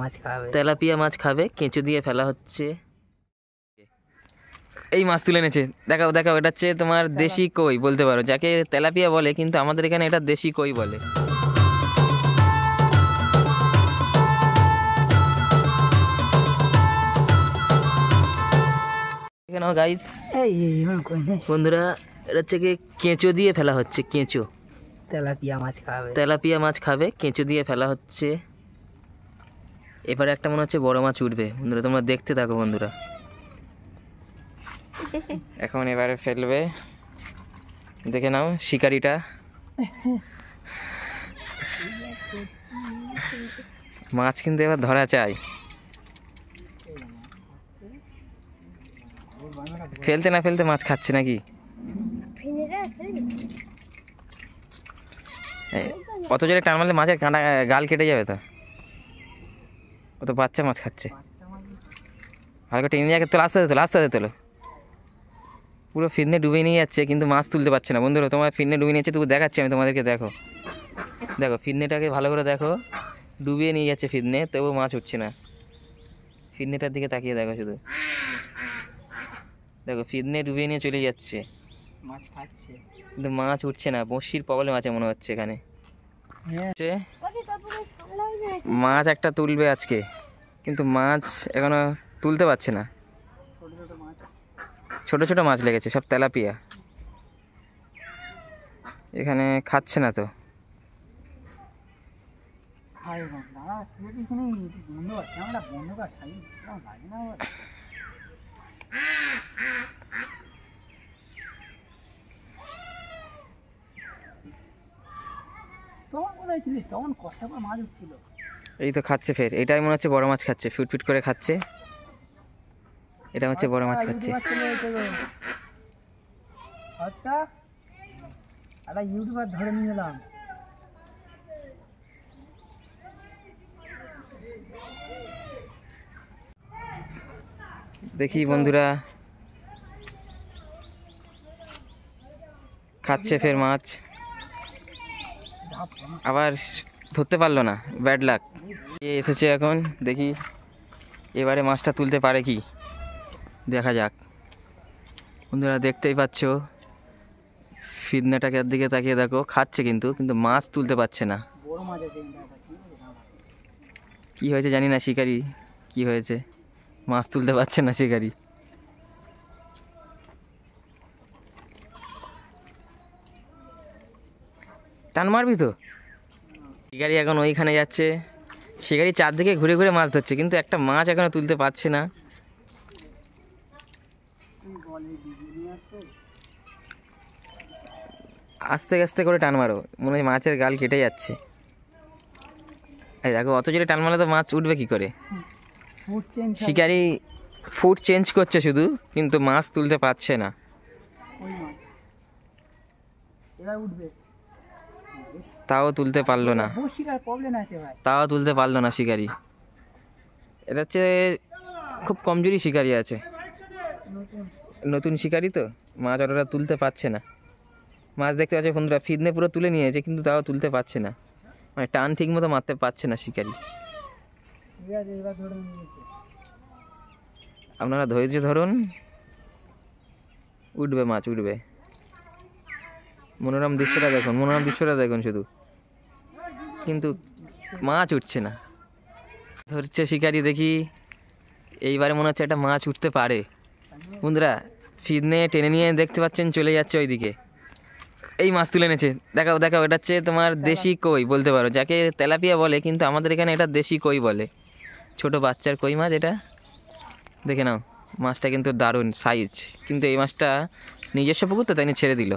মাছ খাবে, তেলাপিয়া মাছ খাবে, কেঁচো দিয়ে ফেলা হচ্ছে। এই মাছ তুলে এনেছে, দেখাও দেখাও। এটা হচ্ছে তোমার দেশি কই বলতে পারো, যাকে তেলাপিয়া বলে, কিন্তু আমাদের এখানে এটা দেশি কই বলে। এখানে গাইস বন্ধুরা, এটা হচ্ছে কি কেঁচো দিয়ে ফেলা হচ্ছে। কেঁচো, তেলাপিয়া মাছ খাবে, তেলাপিয়া মাছ খাবে, কেঁচো দিয়ে ফেলা হচ্ছে। এবারে একটা মনে হচ্ছে বড় মাছ উঠবে বন্ধুরা, তোমরা দেখতে থাকো বন্ধুরা। এখন এবারে ফেলবে, দেখে নাও শিকারিটা। মাছ কিন্তু এবার ধরা চাই। ফেলতে না ফেলতে মাছ খাচ্ছে নাকি? অত জোরে টান মারলে মাছের কাঁটা গাল কেটে যাবে তো। ও তো বাচ্চা মাছ খাচ্ছে। হালকা টেনে যাকে তোলো, আস্তে আস্তে তোলো, আস্তে আস্তে তোলো। পুরো ফিরনে ডুবে নিয়ে যাচ্ছে, কিন্তু মাছ তুলতে পারছে না বন্ধুরা। তোমার ফিরনে ডুবে নিয়েছে, তবু দেখাচ্ছি আমি তোমাদেরকে। দেখো দেখো ফিরনেটাকে ভালো করে দেখো, ডুবিয়ে নিয়ে যাচ্ছে ফিরনে, তবু মাছ উঠছে না। ফিরনেটার দিকে তাকিয়ে দেখো শুধু, দেখো ফিরনে ডুবিয়ে নিয়ে চলে যাচ্ছে, মাছ খাচ্ছে, কিন্তু মাছ উঠছে না। বড়শির প্রবলেম আছে মনে হচ্ছে এখানে। মাছ একটা তুলবে আজকে, কিন্তু মাছ এখনো তুলতে পারছে না। ছোট ছোট মাছ লেগেছে, সব তেলাপিয়া। এখানে খাচ্ছে না তো। এই তো খাচ্ছে ফের, এটাই মনে হচ্ছে বড় মাছ খাচ্ছে, ফিট ফিট করে খাচ্ছে। এটা হচ্ছে বড় মাছ খাচ্ছে। ইউটিউবার ধরে নিয়ে এলাম। দেখি বন্ধুরা, খাচ্ছে ফের মাছ, আবার ধরতে পারলো না, ব্যাড লাক। এসেছে এখন, দেখি এবারে মাছটা তুলতে পারে কি, দেখা যাক বন্ধুরা। দেখতেই পাচ্ছ ফিদনাটাকে দিকে তাকিয়ে দেখো, খাচ্ছে কিন্তু কিন্তু মাছ তুলতে পারছে না। কি হয়েছে জানি না, শিকারি কি হয়েছে, মাছ তুলতে পারছে না শিকারি। টান মারবি তো। শিকারি এখন ওইখানে যাচ্ছে, শিকারি চারদিকে ঘুরে ঘুরে মাছ ধরছে, কিন্তু একটা মাছ এখনো তুলতে পারছে না। আস্তে আস্তে করে টান মারো, মনে হয় মাছের গাল কেটে যাচ্ছে। এই দেখো, অত জোরে টান মারলে তো মাছ উঠবে কি করে। শিকারি ফুট চেঞ্জ করছে শুধু, কিন্তু মাছ তুলতে পারছে না। তাও তুলতে পারলো না, তাও তুলতে পারলো না শিকারি। এটা হচ্ছে খুব কমজোরি শিকারি আছে, নতুন শিকারি তো, মাছ অতটা তুলতে পারছে না। মাছ দেখতে পাচ্ছে বন্ধুরা, ফিদনে পুরো তুলে নিয়েছে, কিন্তু তাও তুলতে পারছে না, মানে টান ঠিক মতো মারতে পারছে না শিকারি। আপনারা ধৈর্য ধরুন, উঠবে মাছ, উঠবে। মনোরম দৃশ্যটা দেখুন, মনোরম দৃশ্যটা দেখুন শুধু, কিন্তু মাছ উঠছে না। ধরছে শিকারি, দেখি এইবারে মনে হচ্ছে একটা মাছ উঠতে পারে বন্ধুরা। ফিদনে টেনে নিয়ে দেখতে পাচ্ছেন চলে যাচ্ছে ওইদিকে। এই মাছ তুলে এনেছে, দেখাও দেখাও। এটা হচ্ছে তোমার দেশি কই বলতে পারো, যাকে তেলাপিয়া বলে, কিন্তু আমাদের এখানে এটা দেশি কই বলে। ছোট বাচ্চার কই মাছ এটা, দেখে নাও। মাছটা কিন্তু দারুণ সাইজ, কিন্তু এই মাছটা নিজস্ব পুকুর তো, তাই নিয়ে ছেড়ে দিল।